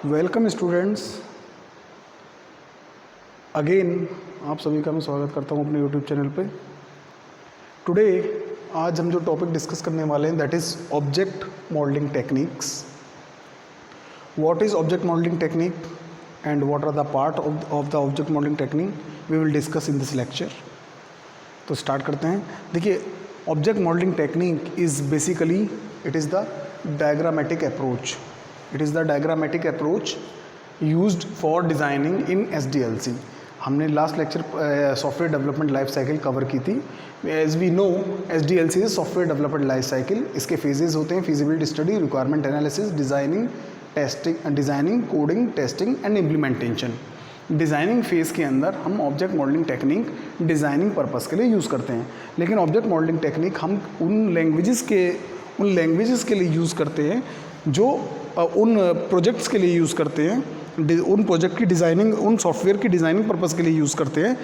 Welcome students, again आप सभी का मैं स्वागत करता हूं अपने यूट्यूब चैनल पे। टुडे आज हम जो टॉपिक डिस्कस करने वाले हैं that is object modeling techniques. What is object modeling technique and what are the part of the object modeling technique we will discuss in this lecture. तो start करते हैं। देखिए, object modeling technique is basically it is the diagrammatic approach. It is the diagrammatic approach used for designing in SDLC। हमने last lecture software development life cycle cover की थी। As we know SDLC is software development life cycle. इसके phases होते हैं feasibility study, requirement analysis, designing, testing, designing, coding, testing and implementation. Designing phase के अंदर हम object modeling technique designing purpose के लिए यूज़ करते हैं, लेकिन ऑब्जेक्ट मॉडलिंग टेक्निक हम उन लैंग्वेजेस के लिए यूज़ करते हैं जो उन प्रोजेक्ट्स के लिए यूज़ करते हैं, उन प्रोजेक्ट की डिज़ाइनिंग, उन सॉफ्टवेयर की डिज़ाइनिंग पर्पस के लिए यूज़ करते हैं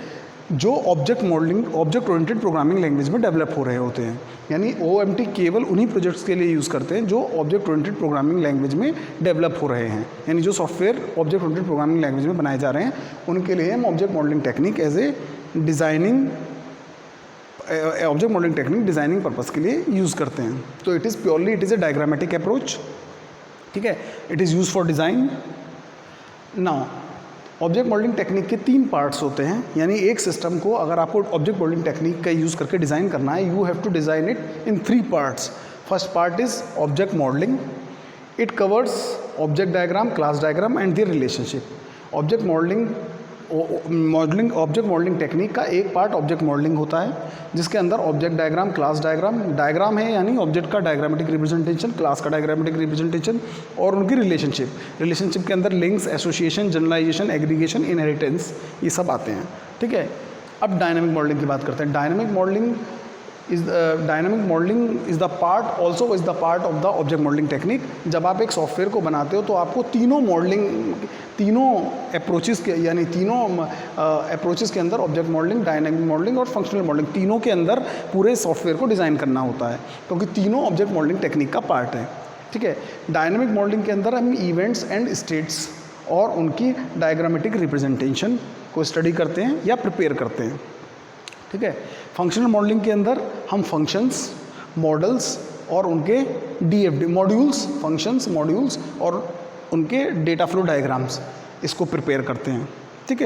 जो ऑब्जेक्ट ओरिएंटेड प्रोग्रामिंग लैंग्वेज में डेवलप हो रहे होते हैं। यानी OMT केवल उन्हीं प्रोजेक्ट्स के लिए यूज़ करते हैं जो ऑब्जेक्ट ओरिएंटेड प्रोग्रामिंग लैंग्वेज में डेवलप हो रहे हैं। यानी जो software object oriented programming language में बनाए जा रहे हैं उनके लिए हम object modeling technique as a object modeling technique designing purpose के लिए यूज़ करते हैं। तो it is a diagrammatic approach. ठीक है, it is use for design. Now object modeling technique के 3 पार्ट्स होते हैं। यानी एक सिस्टम को अगर आपको ऑब्जेक्ट मॉडलिंग टेक्निक का यूज़ करके डिज़ाइन करना है, you have to design it in 3 parts. First part is object modeling. It covers object diagram, class diagram and their relationship. Object modeling technique का एक पार्ट ऑब्जेक्ट मॉडलिंग होता है जिसके अंदर ऑब्जेक्ट डायग्राम, क्लास डायग्राम है यानी object का diagrammatic representation, class का डायग्रामेटिक रिप्रेजेंटेशन और उनकी रिलेशनशिप के अंदर links, association, generalization, aggregation, inheritance, ये सब आते हैं। ठीक है, अब डायनामिक मॉडलिंग की बात करते हैं। Dynamic modelling is the part of the object modeling technique. जब आप एक सॉफ्टवेयर को बनाते हो तो आपको तीनों अप्रोचेस के अंदर ऑब्जेक्ट मॉडलिंग, डायनामिक मॉडलिंग और फंक्शनल मॉडलिंग, तीनों के अंदर पूरे सॉफ्टवेयर को डिज़ाइन करना होता है क्योंकि तीनों ऑब्जेक्ट मॉडलिंग टेक्निक का पार्ट है। ठीक है, डायनामिक मॉडलिंग के अंदर हम इवेंट्स एंड स्टेट्स और उनकी डायग्रामेटिक रिप्रेजेंटेशन को स्टडी करते हैं या प्रिपेयर करते हैं। ठीक है, फंक्शनल मॉडलिंग के अंदर हम फंक्शंस, मॉडल्स और उनके DFD मॉड्यूल्स, फंक्शंस, मॉड्यूल्स और उनके डेटा फ्लो डायग्राम्स, इसको प्रिपेयर करते हैं। ठीक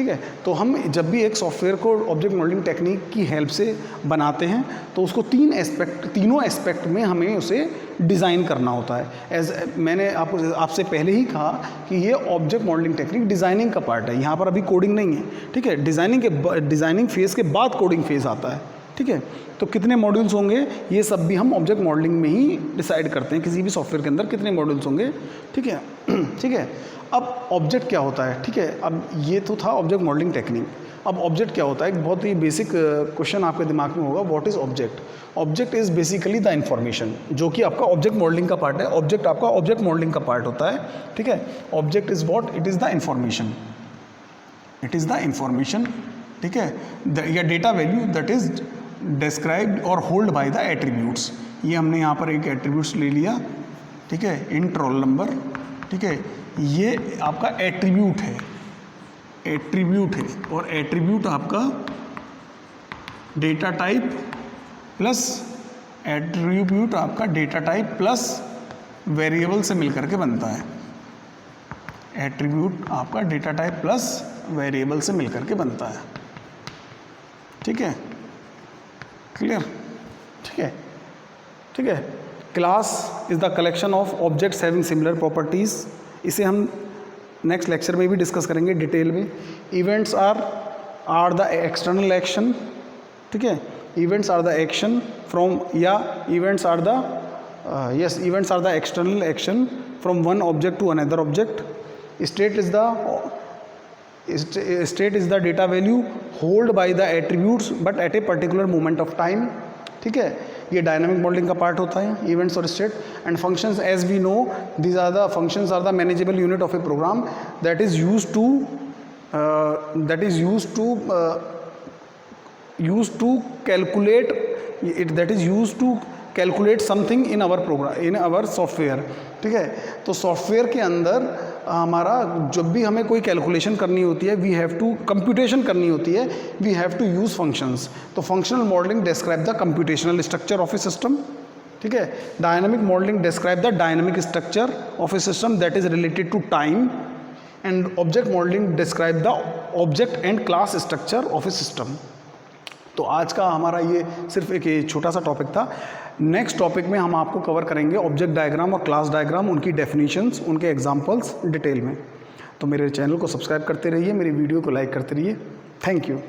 है, तो हम जब भी एक सॉफ्टवेयर को ऑब्जेक्ट मॉडलिंग टेक्निक की हेल्प से बनाते हैं तो उसको तीनों एस्पेक्ट में हमें उसे डिज़ाइन करना होता है। एज मैंने आपसे पहले ही कहा कि ये ऑब्जेक्ट मॉडलिंग टेक्निक डिज़ाइनिंग का पार्ट है, यहाँ पर अभी कोडिंग नहीं है। ठीक है, डिज़ाइनिंग फेज़ के बाद कोडिंग फेज़ आता है। ठीक है, तो कितने मॉड्यूल्स होंगे ये सब भी हम ऑब्जेक्ट मॉडलिंग में ही डिसाइड करते हैं, किसी भी सॉफ्टवेयर के अंदर कितने मॉड्यूल्स होंगे। ठीक है, अब ऑब्जेक्ट क्या होता है? ठीक है, अब ये तो था ऑब्जेक्ट मॉडलिंग टेक्निक। अब ऑब्जेक्ट क्या होता है? एक बहुत ही बेसिक क्वेश्चन आपके दिमाग में होगा, what is object? Object is basically the information, जो कि आपका ऑब्जेक्ट मॉडलिंग का पार्ट है। ऑब्जेक्ट आपका ऑब्जेक्ट मॉडलिंग का पार्ट होता है। ठीक है, object is what? It is the information. ठीक है, या data value that is described और होल्ड बाय द एट्रीब्यूट्स। ये हमने यहाँ पर एक एट्रीब्यूट्स ले लिया। ठीक है, इंट रोल नंबर। ठीक है, ये आपका एट्रीब्यूट है और एट्रीब्यूट आपका डेटा टाइप प्लस वेरिएबल से मिलकर के बनता है। एट्रीब्यूट आपका डेटा टाइप प्लस वेरिएबल से मिलकर के बनता है। ठीक है, क्लियर? ठीक है, class is the collection of objects having similar properties. इसे हम नेक्स्ट लेक्चर में भी डिस्कस करेंगे डिटेल में। Events are the external action. ठीक है, events are the action from events are the external action from one object to another object. State is the data value hold by the attributes but at a particular moment of time. ठीक है, ये dynamic modelling का part होता है, events और state. And functions, as we know, these are the functions are the manageable unit of a program that is used to calculate calculate something in our program, in our software, ठीक है। तो software के अंदर हमारा जब भी हमें कोई कैलकुलेशन करनी होती है, वी हैव टू कंप्यूटेशन करनी होती है, we have to use functions. तो functional modelling describe the computational structure of a system, ठीक है। Dynamic modelling describe the dynamic structure of a system that is related to time, and object modelling describe the object and class structure of a system. तो आज का हमारा ये सिर्फ एक छोटा सा टॉपिक था। नेक्स्ट टॉपिक में हम आपको कवर करेंगे ऑब्जेक्ट डायग्राम और क्लास डायग्राम, उनकी डेफिनेशंस, उनके एग्जांपल्स डिटेल में। तो मेरे चैनल को सब्सक्राइब करते रहिए, मेरी वीडियो को लाइक करते रहिए। Thank you.